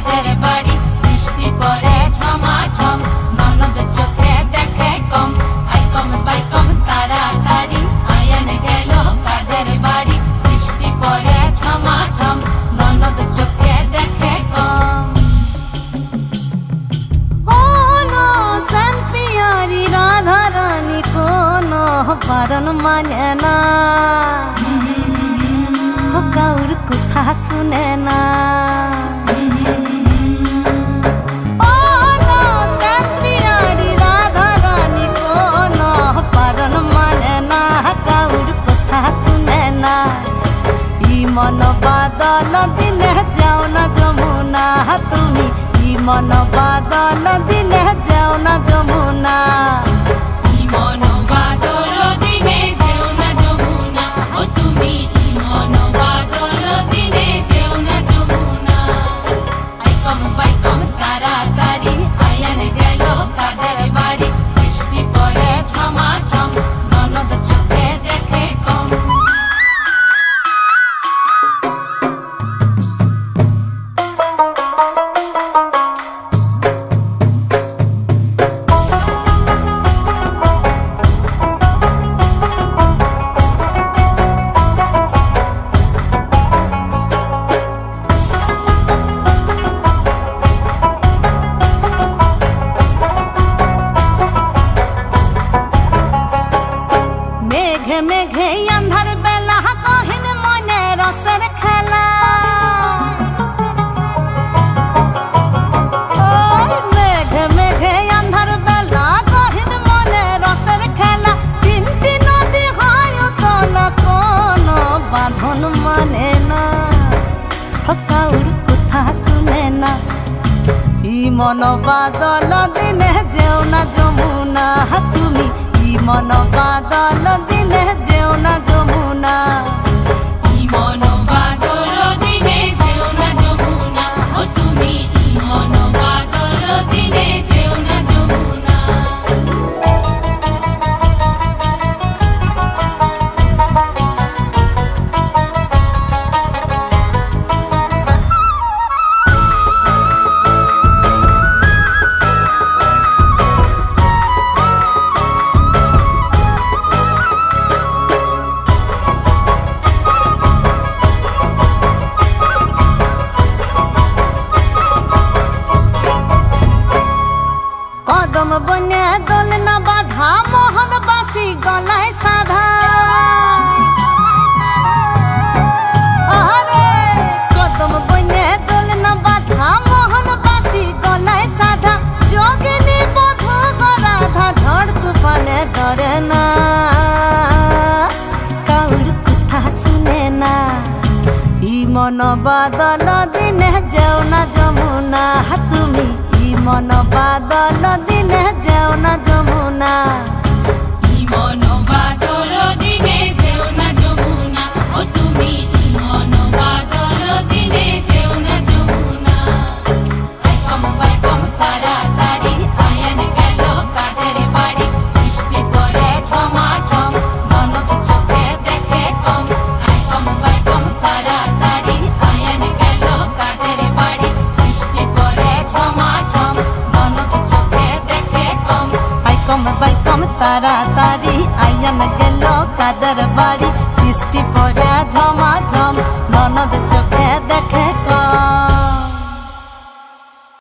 কাদের বাড়ি বৃষ্টি পড়ে ঝমাঝম ননদ চোখে দেখে কম আই কম বাই কম তাড়াতাড়ি আয়ান গেল কাদের বাড়ি বৃষ্টি পড়ে ঝমাঝম ননদ চোখে দেখে কম হলো শ্যাম্পিয়ারি রাধারানী কোনো বারণ মানে না কাউর কথা শুনে না শ্যাম্পিয়ারি রাধারানী কোনো বারণ মানে না কাউর কথা শুনে না ই মন বাদল দিনে যাও না যমুনা তুমি ই মন বাদল দিনে যাও না যমুনা ই মন বাদল দিনে যেও না যমুনা ও তুমি ই মন বাদল দিনে যেও না যমুনা আই কম বাই কম তাড়াতাড়ি আয়ান গেল কাদের বাড়ি বৃষ্টি পড়ে ঝমাঝম ননদ চোখে দেখে কম মেঘে মেঘে আন্ধার বেলা কহিন মনে রসের খেলা মেঘে মেঘে আন্ধার বেলা কহিন মনে রসের খেলা তিনটি নদী হয় তল কোন বাঁধন মানে না কাউর কথা শুনে না ই মন বাদল দিনে যেও না যমুনা তুমি ই মন বাদল দিনে যেও না যমুনা ই মন বাদল দিনে যেও না যমুনা ও তুমি ই মন বাদল দিনে যেও না যমুনা কদম বনে দোল না বাধা মোহন বাসি গলায় সাধা আরে কদম বনে দোল না বাধা মোহন বাসি গলায় সাধা যোগিনী বধূ গরাধা ঝড় তুফানে ডরে না কাউর কথা শুনে না ই মন বাদল দিনে যাও না যমুনা তুমি ই মন বাদল দিনে যাও না যমুনা ই মন বাদল দিনে যেও না যমুনা ও তুমি ই মন বাদল দিনে যেও না যমুনা আই কম বাই কম তাড়াতাড়ি আয়ান গেল কাদের বাড়ি বৃষ্টি পড়ে ঝমাঝম ননদ চোখে দেখে কম আই কম বাই কম তাড়াতাড়ি আয়ান গেল কাদের বাড়ি বৃষ্টি পড়ে ঝমাঝম ননদ চোখে দেখে কম আই কম বাই কম তাড়াতাড়ি আয়ান গেল কাদের বাড়ি বৃষ্টি পড়ে ঝমাঝম ননদ